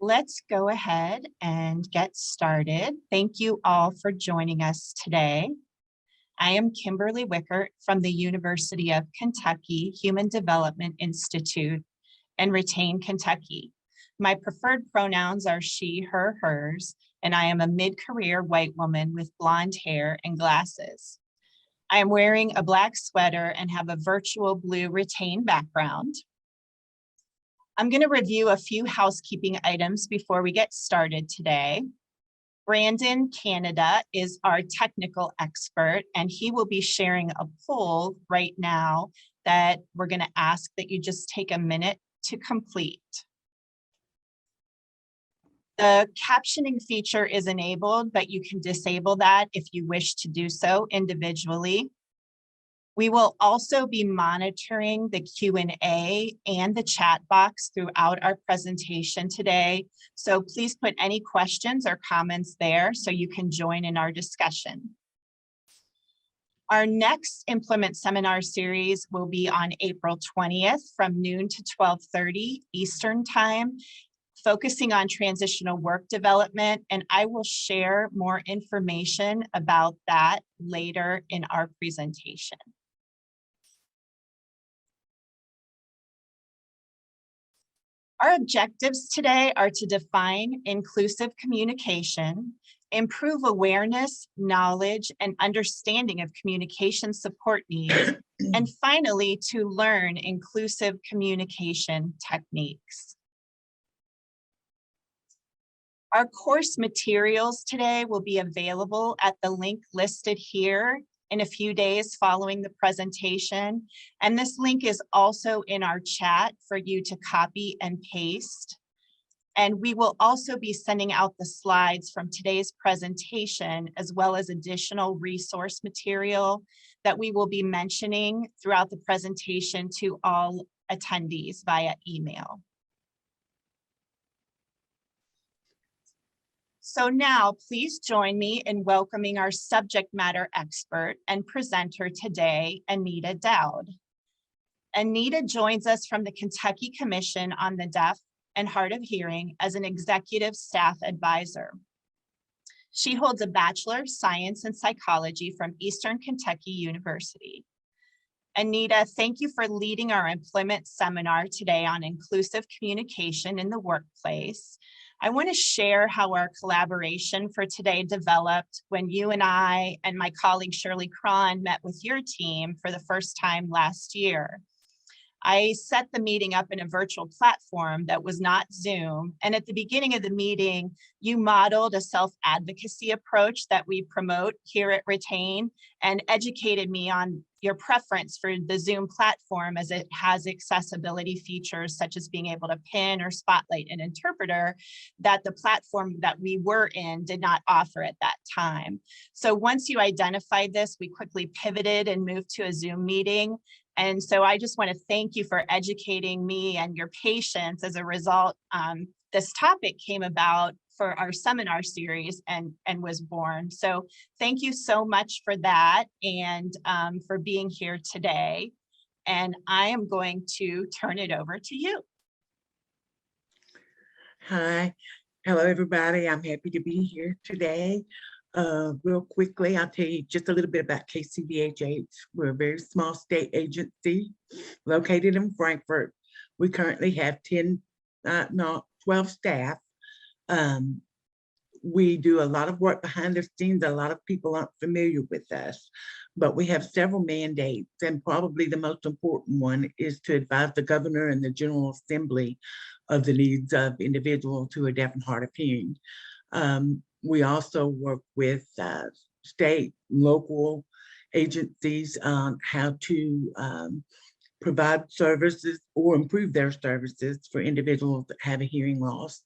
Let's go ahead and get started. Thank you all for joining us today. I am Kimberly Wickert from the University of Kentucky Human Development Institute in Rtain, Kentucky. My preferred pronouns are she, her, hers, and I am a mid-career white woman with blonde hair and glasses. I am wearing a black sweater and have a virtual blue Rtain background. I'm going to review a few housekeeping items before we get started today. Brandon Canada is our technical expert, and he will be sharing a poll right now that we're going to ask that you just take a minute to complete. The captioning feature is enabled, but you can disable that if you wish to do so individually. We will also be monitoring the Q&A and the chat box throughout our presentation today. So please put any questions or comments there so you can join in our discussion. Our next Implement Seminar series will be on April 20th from noon to 12:30 Eastern Time, focusing on transitional work development, and I will share more information about that later in our presentation. Our objectives today are to define inclusive communication, improve awareness, knowledge, and understanding of communication support needs, and finally, to learn inclusive communication techniques. Our course materials today will be available at the link listed here in a few days following the presentation. And this link is also in our chat for you to copy and paste. And we will also be sending out the slides from today's presentation, as well as additional resource material that we will be mentioning throughout the presentation to all attendees via email. So now please join me in welcoming our subject matter expert and presenter today, Anita Dowd. Anita joins us from the Kentucky Commission on the Deaf and Hard of Hearing as an executive staff advisor. She holds a Bachelor of Science in Psychology from Eastern Kentucky University. Anita, thank you for leading our employment seminar today on inclusive communication in the workplace. I want to share how our collaboration for today developed when you and I and my colleague Shirley Cron met with your team for the first time last year. I set the meeting up in a virtual platform that was not Zoom. And at the beginning of the meeting, you modeled a self-advocacy approach that we promote here at Rtain and educated me on your preference for the Zoom platform as it has accessibility features such as being able to pin or spotlight an interpreter that the platform that we were in did not offer at that time. So once you identified this, we quickly pivoted and moved to a Zoom meeting. And so I just want to thank you for educating me and your patience. As a result, this topic came about for our seminar series and was born. So thank you so much for that and for being here today. And I am going to turn it over to you. Hi, hello everybody. I'm happy to be here today. Real quickly, I'll tell you just a little bit about KCBHH. We're a very small state agency located in Frankfort. We currently have 12 staff. We do a lot of work behind the scenes. A lot of people aren't familiar with us, but we have several mandates, and probably the most important one is to advise the governor and the General Assembly of the needs of individuals who are deaf and hard of hearing. We also work with state, local agencies on how to provide services or improve their services for individuals that have a hearing loss.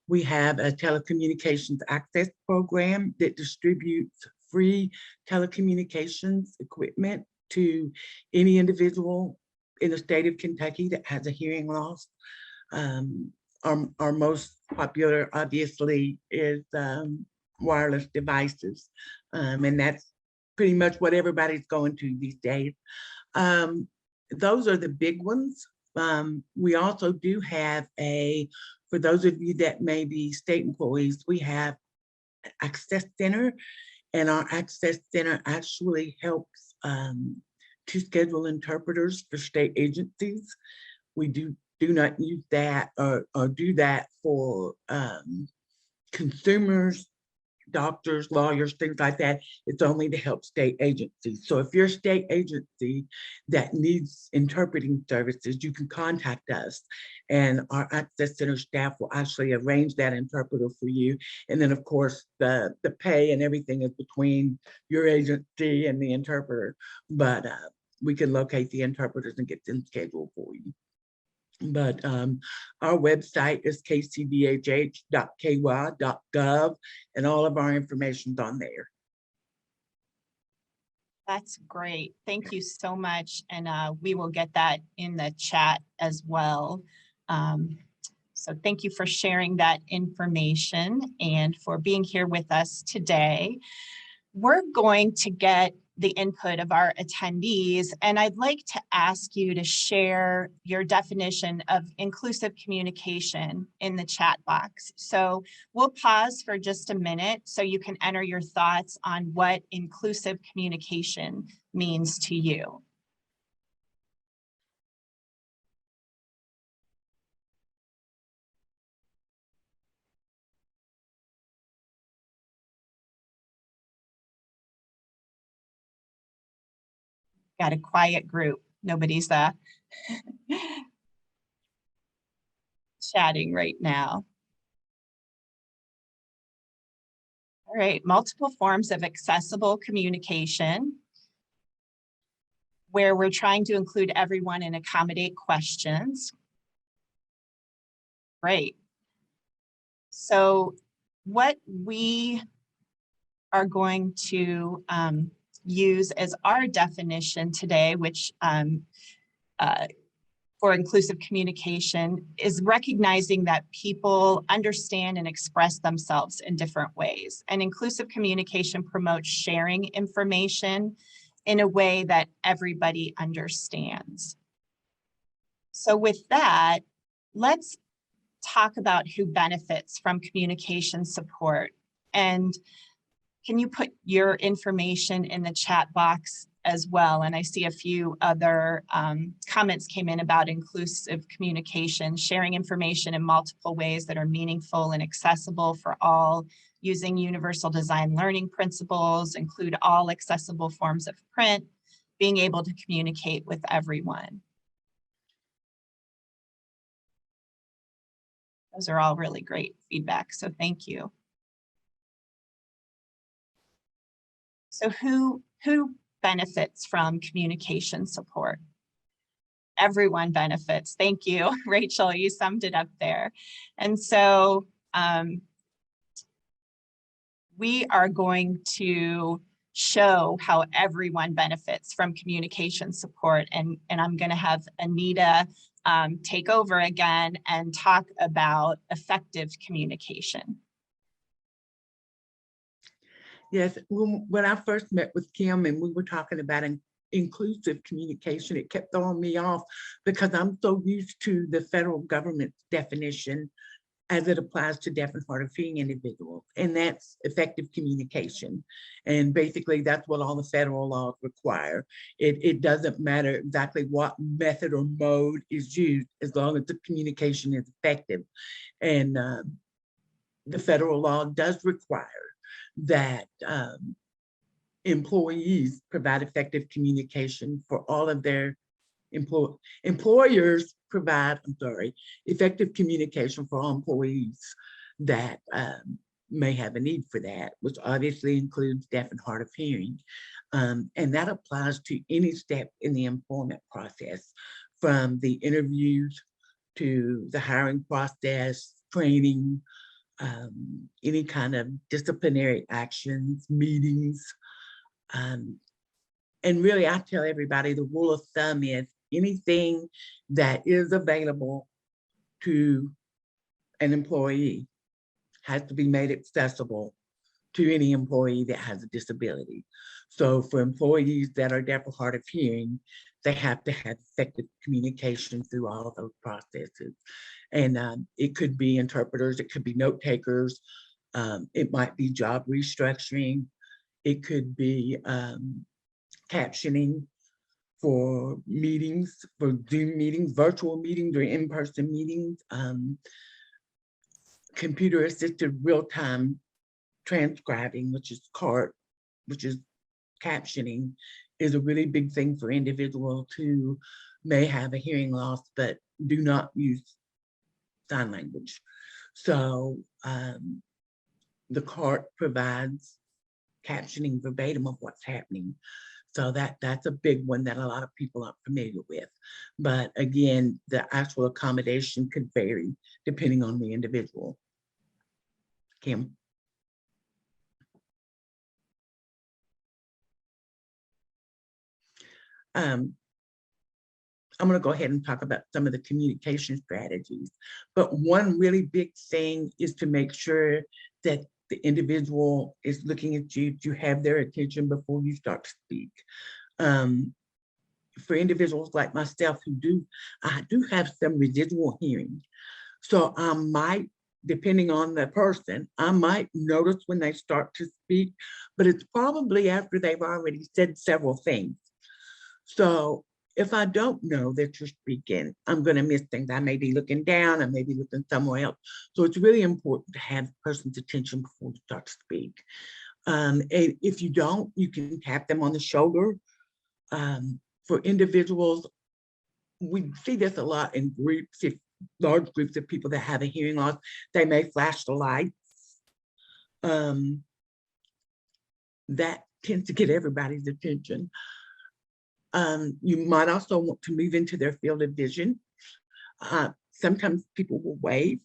We have a telecommunications access program that distributes free telecommunications equipment to any individual in the state of Kentucky that has a hearing loss. Our most popular, obviously, is wireless devices, and that's pretty much what everybody's going to these days. Those are the big ones. We also do have a For those of you that may be state employees, we have Access Center, and our Access Center actually helps to schedule interpreters for state agencies. We do not use that or do that for consumers, doctors, lawyers, things like that. It's only to help state agencies. So if you're a state agency that needs interpreting services, you can contact us, and our Access Center staff will actually arrange that interpreter for you. And then of course the pay and everything is between your agency and the interpreter, but we can locate the interpreters and get them scheduled for you. But our website is kcdhh.ky.gov, and all of our information's on there. That's great. Thank you so much. And we will get that in the chat as well. So thank you for sharing that information and for being here with us today. We're going to get the input of our attendees, and I'd like to ask you to share your definition of inclusive communication in the chat box. So we'll pause for just a minute so you can enter your thoughts on what inclusive communication means to you. Got a quiet group. Nobody's chatting right now. All right, multiple forms of accessible communication where we're trying to include everyone and accommodate questions. Great. So what we are going to use as our definition today, which for inclusive communication, is recognizing that people understand and express themselves in different ways. And inclusive communication promotes sharing information in a way that everybody understands. So with that, let's talk about who benefits from communication support. And can you put your information in the chat box as well? And I see a few other comments came in about inclusive communication, sharing information in multiple ways that are meaningful and accessible for all, using universal design learning principles, include all accessible forms of print, being able to communicate with everyone. Those are all really great feedback, so thank you. So who benefits from communication support? Everyone benefits. Thank you, Rachel, you summed it up there. And so we are going to show how everyone benefits from communication support. And I'm going to have Anita take over again and talk about effective communication. Yes, when I first met with Kim and we were talking about inclusive communication, it kept throwing me off because I'm so used to the federal government's definition as it applies to deaf and hard of hearing individuals, and that's effective communication. And basically that's what all the federal laws require. It doesn't matter exactly what method or mode is used as long as the communication is effective. And the federal law does require that employees provide effective communication for all of their employers provide, effective communication for all employees that may have a need for that, which obviously includes deaf and hard of hearing. And that applies to any step in the employment process, from the interviews to the hiring process, training, any kind of disciplinary actions, meetings. And really, I tell everybody the rule of thumb is anything that is available to an employee has to be made accessible to any employee that has a disability. So for employees that are deaf or hard of hearing, they have to have effective communication through all of those processes. And it could be interpreters, it could be note takers, it might be job restructuring, it could be captioning for meetings, for Zoom meetings, virtual meetings, or in-person meetings, computer assisted real-time transcribing, which is CART, which is captioning, is a really big thing for individuals who may have a hearing loss but do not use sign language. So the CART provides captioning verbatim of what's happening. So that's a big one that a lot of people aren't familiar with. But again, the actual accommodation could vary depending on the individual. Kim. I'm going to go ahead and talk about some of the communication strategies. But one really big thing is to make sure that the individual is looking at you to have their attention before you start to speak. For individuals like myself I do have some residual hearing. So I might, depending on the person, I might notice when they start to speak, but it's probably after they've already said several things. So if I don't know that you're speaking, I'm going to miss things. I may be looking down, I may be looking somewhere else. So it's really important to have the person's attention before you start to speak. And if you don't, you can tap them on the shoulder. For individuals, we see this a lot in groups. If large groups of people that have a hearing loss, they may flash the lights. That tends to get everybody's attention. You might also want to move into their field of vision. Sometimes people will wave.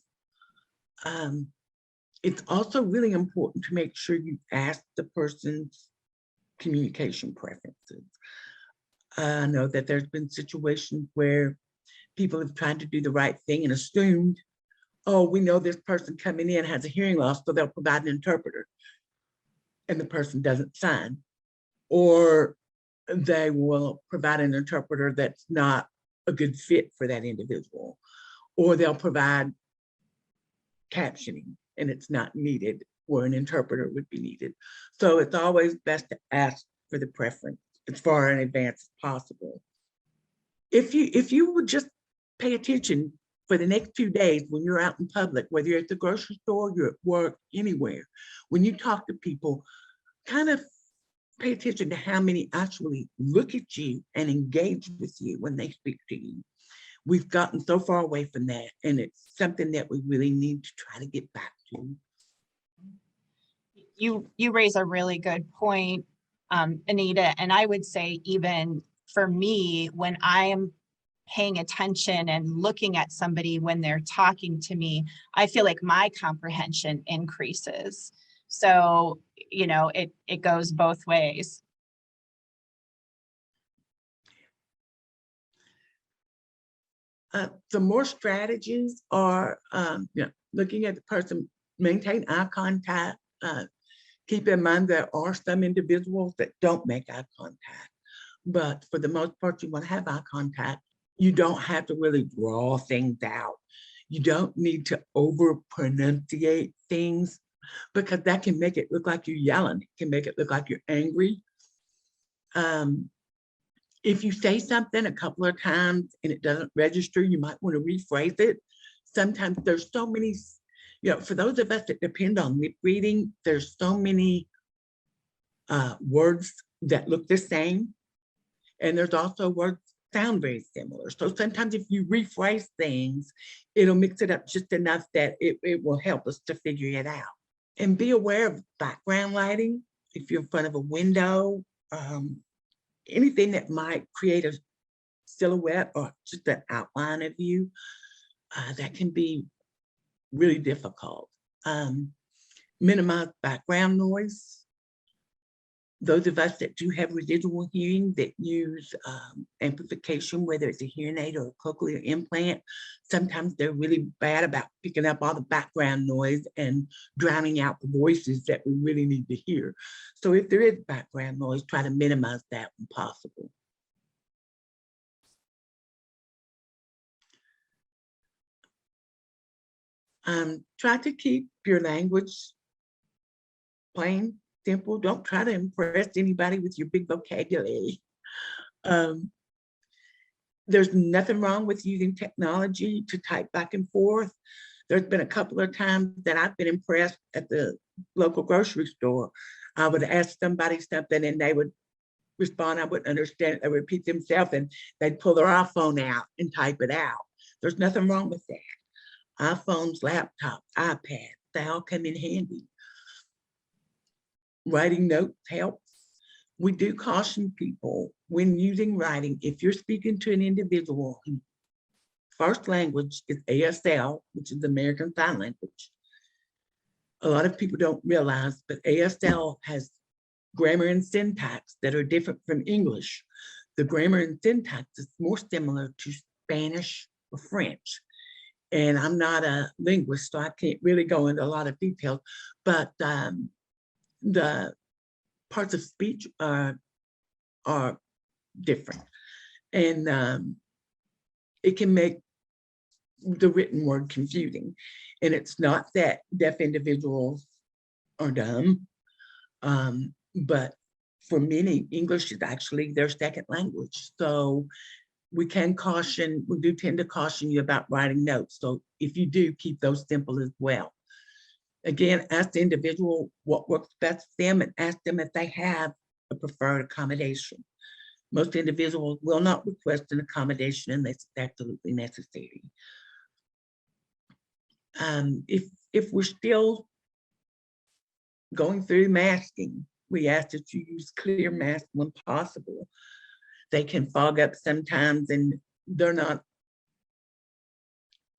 It's also really important to make sure you ask the person's communication preferences. I know that there's been situations where people have tried to do the right thing and assumed, oh, we know this person coming in has a hearing loss, so they'll provide an interpreter. And the person doesn't sign. Or they will provide an interpreter that's not a good fit for that individual. Or they'll provide captioning and it's not needed where an interpreter would be needed. So it's always best to ask for the preference as far in advance as possible. If you would just pay attention for the next 2 days when you're out in public, whether you're at the grocery store, you're at work, anywhere, when you talk to people, kind of pay attention to how many actually look at you and engage with you when they speak to you. We've gotten so far away from that, and it's something that we really need to try to get back to. You raise a really good point, Anita, and I would say even for me, when I am paying attention and looking at somebody when they're talking to me, I feel like my comprehension increases. So, you know, it goes both ways. Some more strategies are looking at the person, maintain eye contact. Keep in mind there are some individuals that don't make eye contact, but for the most part, you want to have eye contact. You don't have to really draw things out. You don't need to over pronunciate things because that can make it look like you're yelling. It can make it look like you're angry. If you say something a couple of times and it doesn't register, you might want to rephrase it. Sometimes there's so many, for those of us that depend on lip reading, there's so many words that look the same. And there's also words that sound very similar. So sometimes if you rephrase things, it'll mix it up just enough that it will help us to figure it out. And be aware of background lighting. If you're in front of a window, anything that might create a silhouette or just an outline of you, that can be really difficult. Minimize background noise. Those of us that do have residual hearing that use amplification, whether it's a hearing aid or a cochlear implant, sometimes they're really bad about picking up all the background noise and drowning out the voices that we really need to hear. So if there is background noise, try to minimize that when possible. Try to keep your language plain, simple. Don't try to impress anybody with your big vocabulary. Um, there's nothing wrong with using technology to type back and forth. There's been a couple of times that I've been impressed at the local grocery store. I would ask somebody something and they would respond. I wouldn't understand it. They would repeat themselves and they'd pull their iPhone out and type it out. There's nothing wrong with that. iPhones, laptops, iPads, they all come in handy. Writing notes helps. We do caution people when using writing, if you're speaking to an individual whose first language is ASL, which is American Sign Language. A lot of people don't realize, but ASL has grammar and syntax that are different from English. The grammar and syntax is more similar to Spanish or French. And I'm not a linguist, so I can't really go into a lot of details, but the parts of speech are different. And it can make the written word confusing. And it's not that deaf individuals are dumb, but for many, English is actually their second language. So we can caution, we do tend to caution you about writing notes. So if you do, keep those simple as well. Again, ask the individual what works best for them and ask them if they have a preferred accommodation. Most individuals will not request an accommodation unless it's absolutely necessary. If we're still going through masking, we ask that you use clear masks when possible. They can fog up sometimes and they're not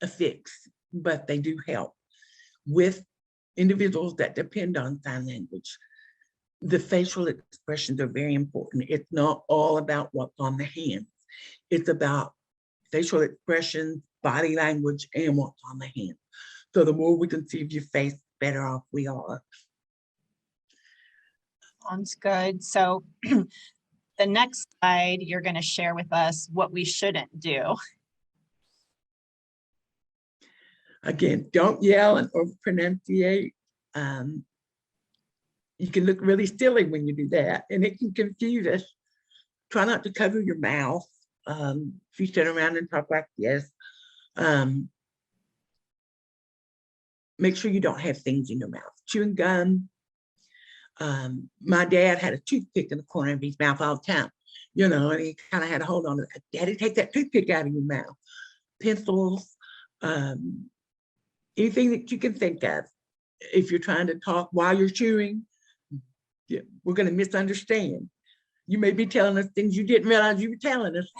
a fix, but they do help. With individuals that depend on sign language, the facial expressions are very important. It's not all about what's on the hands. It's about facial expressions, body language, and what's on the hands. So the more we can see of your face, the better off we are. Sounds good. So the next slide, you're going to share with us what we shouldn't do. Again, don't yell and overpronunciate. You can look really silly when you do that, and it can confuse us. Try not to cover your mouth. If you sit around and talk like this, make sure you don't have things in your mouth. Chewing gum. My dad had a toothpick in the corner of his mouth all the time, you know, and he kind of had a hold on it. Daddy, take that toothpick out of your mouth. Pencils, anything that you can think of. If you're trying to talk while you're chewing, yeah, we're going to misunderstand. You may be telling us things you didn't realize you were telling us.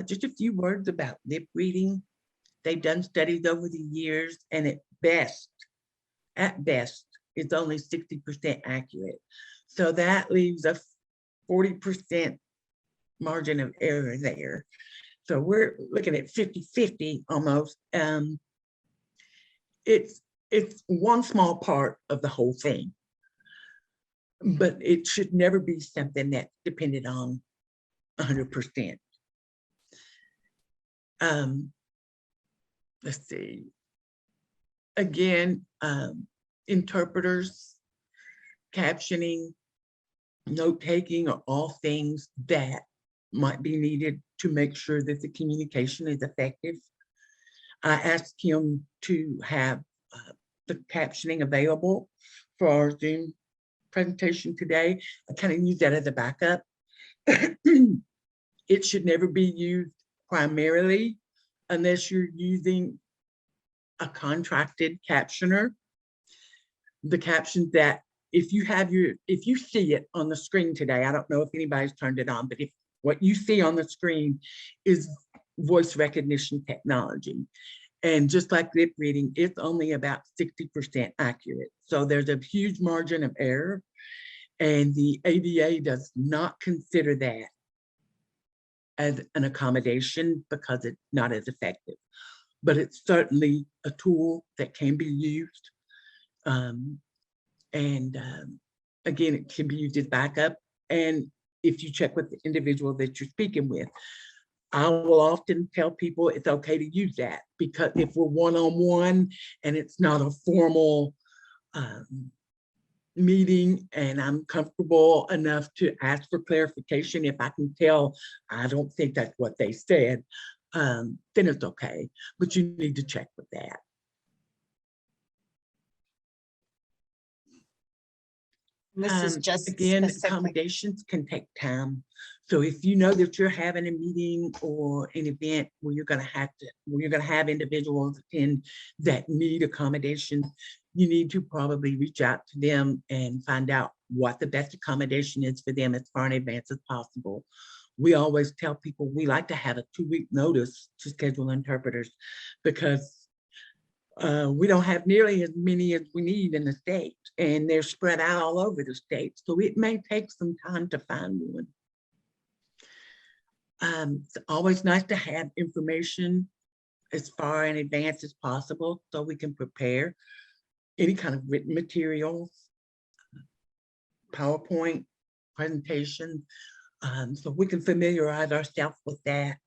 Just a few words about lip reading. They've done studies over the years, and at best, it's only 60% accurate. So that leaves a 40% margin of error there. So we're looking at 50-50 almost. It's one small part of the whole thing, but it should never be something that's dependent on 100%. Let's see. Again, interpreters, captioning, note-taking are all things that might be needed to make sure that the communication is effective. I asked him to have the captioning available for our Zoom presentation today. I kind of use that as a backup. It should never be used primarily unless you're using a contracted captioner. The captions that if you see it on the screen today, I don't know if anybody's turned it on, but if what you see on the screen is voice recognition technology. And just like lip reading, it's only about 60% accurate. So there's a huge margin of error, and the ABA does not consider that as an accommodation because it's not as effective. But it's certainly a tool that can be used. Again, it can be used as backup. And if you check with the individual that you're speaking with, I will often tell people it's okay to use that, because if we're one-on-one and it's not a formal meeting and I'm comfortable enough to ask for clarification, if I can tell I don't think that's what they said, then it's okay, but you need to check with that. This is just Again, specific. accommodations can take time. So if you know that you're having a meeting or an event where you're going to have individuals attend that need accommodations, you need to probably reach out to them and find out what the best accommodation is for them as far in advance as possible. We always tell people we like to have a 2-week notice to schedule interpreters, because we don't have nearly as many as we need in the state, and they're spread out all over the state. So it may take some time to find one. It's always nice to have information as far in advance as possible so we can prepare any kind of written materials, PowerPoint presentation, so we can familiarize ourselves with that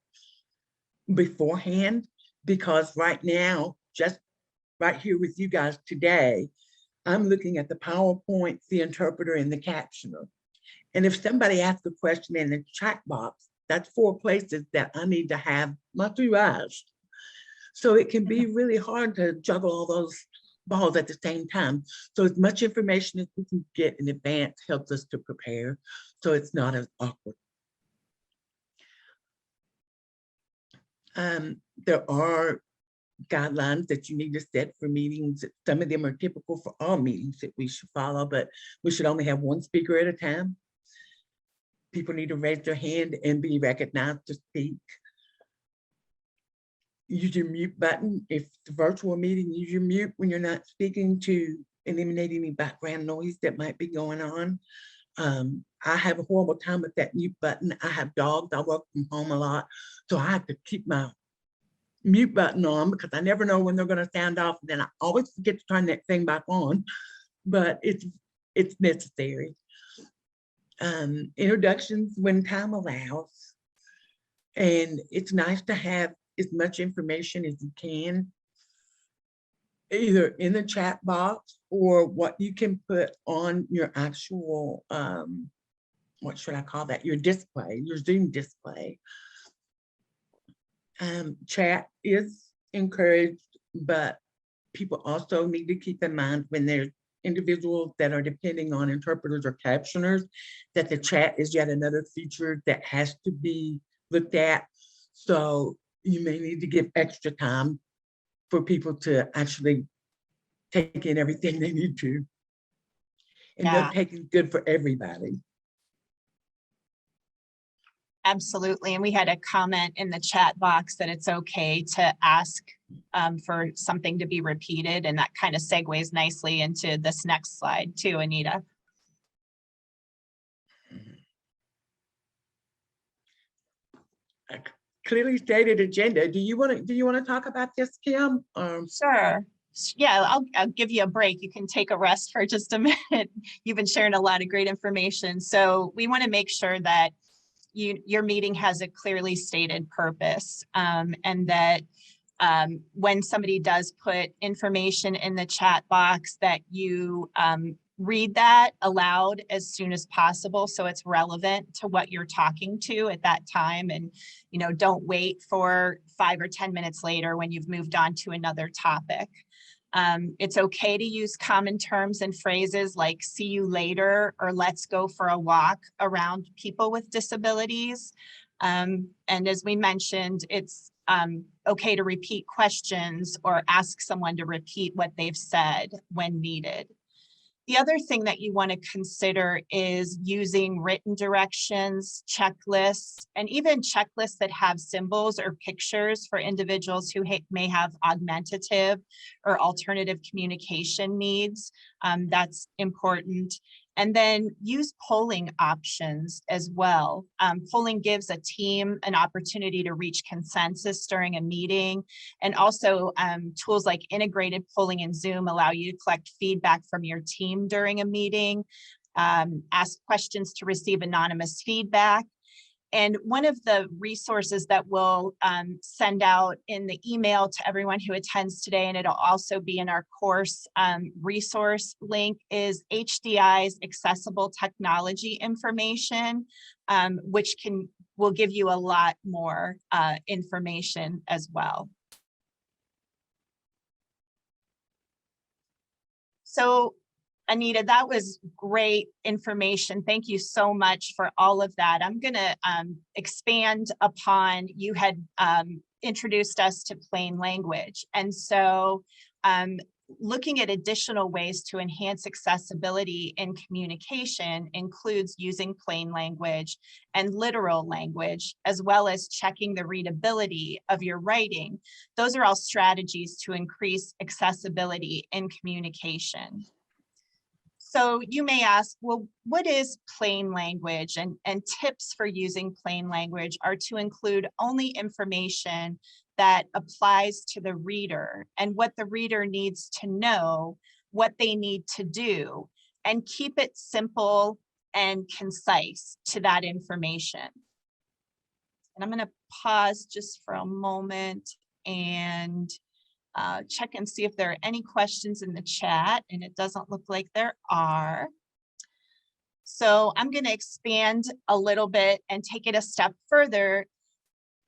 beforehand, because right now, just right here with you guys today, I'm looking at the PowerPoint, the interpreter, and the captioner. And if somebody asks a question in the chat box, that's 4 places that I need to have my 2 eyes. So it can be really hard to juggle all those balls at the same time. So as much information as we can get in advance helps us to prepare, so it's not as awkward. There are guidelines that you need to set for meetings. Some of them are typical for all meetings that we should follow, but we should only have 1 speaker at a time. People need to raise their hand and be recognized to speak. Use your mute button. If it's a virtual meeting, use your mute when you're not speaking to eliminate any background noise that might be going on. I have a horrible time with that mute button. I have dogs. I work from home a lot, so I have to keep my mute button on because I never know when they're going to sound off. And then I always forget to turn that thing back on, but it's necessary. Introductions when time allows. And it's nice to have as much information as you can, either in the chat box or what you can put on your actual, what should I call that? Your display, your Zoom display. Chat is encouraged, but people also need to keep in mind when there's individuals that are depending on interpreters or captioners, that the chat is yet another feature that has to be looked at. So you may need to give extra time for people to actually take in everything they need to. And note taking good for everybody. Absolutely. And we had a comment in the chat box that it's okay to ask for something to be repeated. And that kind of segues nicely into this next slide too, Anita. A clearly stated agenda. Do you want to talk about this, Kim? Sure. Yeah, I'll give you a break. You can take a rest for just a minute. You've been sharing a lot of great information. So we want to make sure that your meeting has a clearly stated purpose, and that when somebody does put information in the chat box, that you read that aloud as soon as possible so it's relevant to what you're talking to at that time, and don't wait for 5 or 10 minutes later when you've moved on to another topic. It's okay to use common terms and phrases like "see you later" or "let's go for a walk" around people with disabilities. And as we mentioned, it's okay to repeat questions or ask someone to repeat what they've said when needed. The other thing that you want to consider is using written directions, checklists, and even checklists that have symbols or pictures for individuals who may have augmentative or alternative communication needs. That's important. And then use polling options as well. Polling gives a team an opportunity to reach consensus during a meeting. And also tools like integrated polling in Zoom allow you to collect feedback from your team during a meeting, ask questions to receive anonymous feedback. And one of the resources that we'll send out in the email to everyone who attends today, and it'll also be in our course resource link, is HDI's accessible technology information, which will give you a lot more information as well. So Anita, that was great information. Thank you so much for all of that. I'm going to expand upon, you had introduced us to plain language. And so looking at additional ways to enhance accessibility in communication includes using plain language and literal language, as well as checking the readability of your writing. Those are all strategies to increase accessibility in communication. So you may ask, well, what is plain language? And tips for using plain language are to include only information that applies to the reader and what the reader needs to know, what they need to do, and keep it simple and concise to that information. And I'm going to pause just for a moment and check and see if there are any questions in the chat, and it doesn't look like there are. So I'm going to expand a little bit and take it a step further.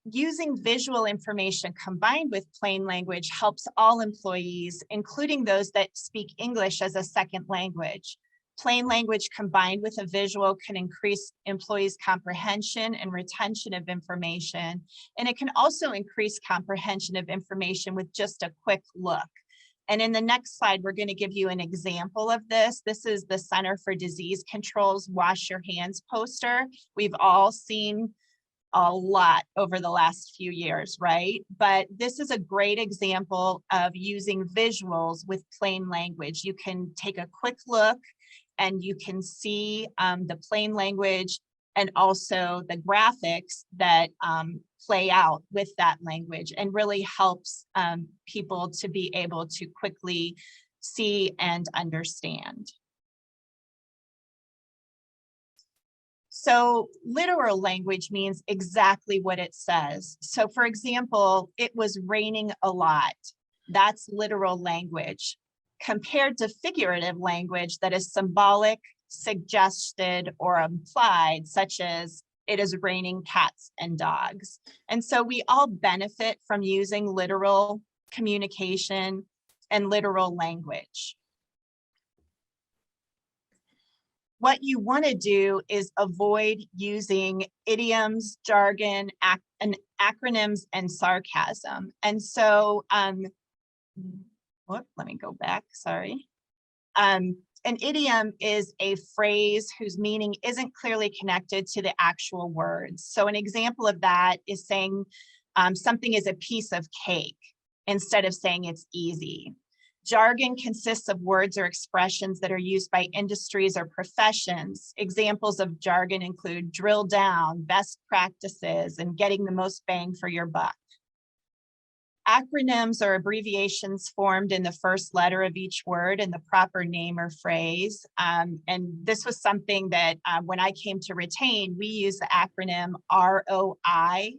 Using visual information combined with plain language helps all employees, including those that speak English as a second language. Plain language combined with a visual can increase employees' comprehension and retention of information. And it can also increase comprehension of information with just a quick look. And in the next slide, we're going to give you an example of this. This is the Center for Disease Control's Wash Your Hands poster. We've all seen a lot over the last few years, right? But this is a great example of using visuals with plain language. You can take a quick look and you can see the plain language and also the graphics that play out with that language, and really helps people to be able to quickly see and understand. So literal language means exactly what it says. So for example, it was raining a lot. That's literal language, compared to figurative language that is symbolic, suggested, or implied, such as it is raining cats and dogs. And so we all benefit from using literal communication and literal language. What you want to do is avoid using idioms, jargon, acronyms, and sarcasm. And so, let me go back, sorry. An idiom is a phrase whose meaning isn't clearly connected to the actual words. So an example of that is saying something is a piece of cake instead of saying it's easy. Jargon consists of words or expressions that are used by industries or professions. Examples of jargon include drill down, best practices, and getting the most bang for your buck. Acronyms are abbreviations formed in the first letter of each word and the proper name or phrase. And this was something that when I came to Retain, we use the acronym ROI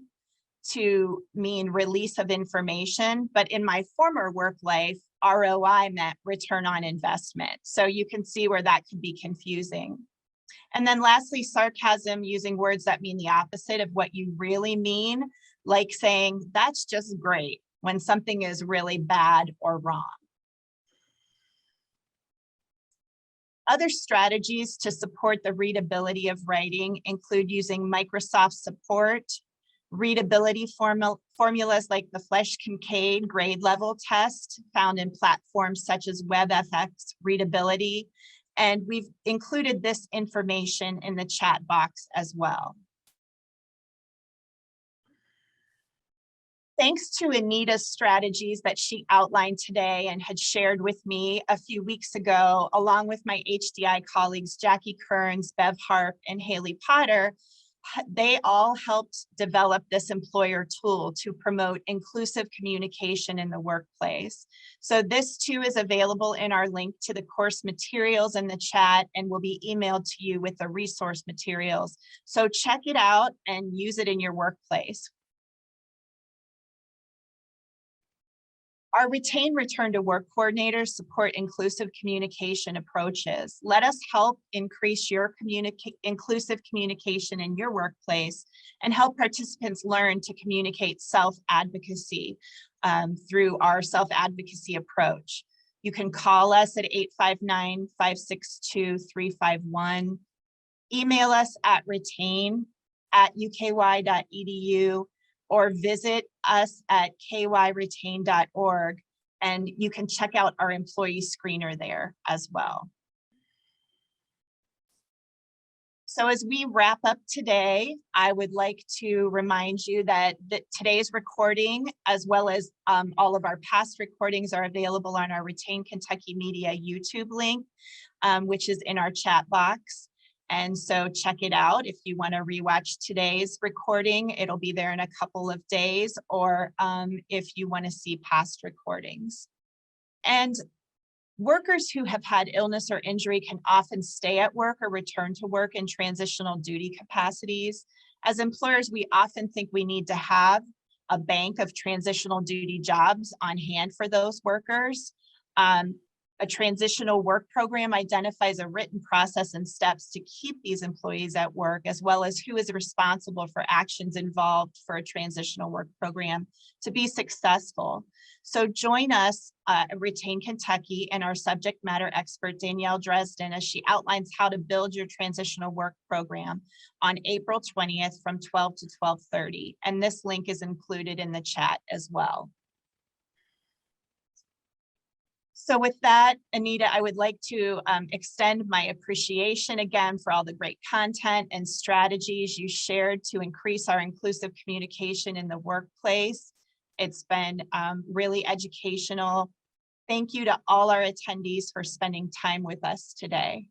to mean release of information. But in my former work life, ROI meant return on investment. So you can see where that could be confusing. And then lastly, sarcasm, using words that mean the opposite of what you really mean, like saying, that's just great, when something is really bad or wrong. Other strategies to support the readability of writing include using Microsoft Support, readability formulas like the Flesch-Kincaid grade level test found in platforms such as WebFX Readability. And we've included this information in the chat box as well. Thanks to Anita's strategies that she outlined today and had shared with me a few weeks ago, along with my HDI colleagues, Jackie Kearns, Bev Harp, and Haley Potter, They all helped develop this employer tool to promote inclusive communication in the workplace. So this too is available in our link to the course materials in the chat and will be emailed to you with the resource materials. So check it out and use it in your workplace. Our retained return to work coordinators support inclusive communication approaches. Let us help increase your inclusive communication in your workplace and help participants learn to communicate self-advocacy through our self-advocacy approach. You can call us at 859-562-351, email us at retain@uky.edu, or visit us at kyretain.org, and you can check out our employee screener there as well. So as we wrap up today, I would like to remind you that today's recording, as well as all of our past recordings, are available on our Retain Kentucky Media YouTube link, which is in our chat box. And so check it out. If you want to rewatch today's recording, it'll be there in a couple of days, or if you want to see past recordings. And workers who have had illness or injury can often stay at work or return to work in transitional duty capacities. As employers, we often think we need to have a bank of transitional duty jobs on hand for those workers. A transitional work program identifies a written process and steps to keep these employees at work, as well as who is responsible for actions involved for a transitional work program to be successful. So join us at Retain Kentucky and our subject matter expert, Danielle Dresden, as she outlines how to build your transitional work program on April 20th from 12 to 12:30. And this link is included in the chat as well. So with that, Anita, I would like to extend my appreciation again for all the great content and strategies you shared to increase our inclusive communication in the workplace. It's been really educational. Thank you to all our attendees for spending time with us today.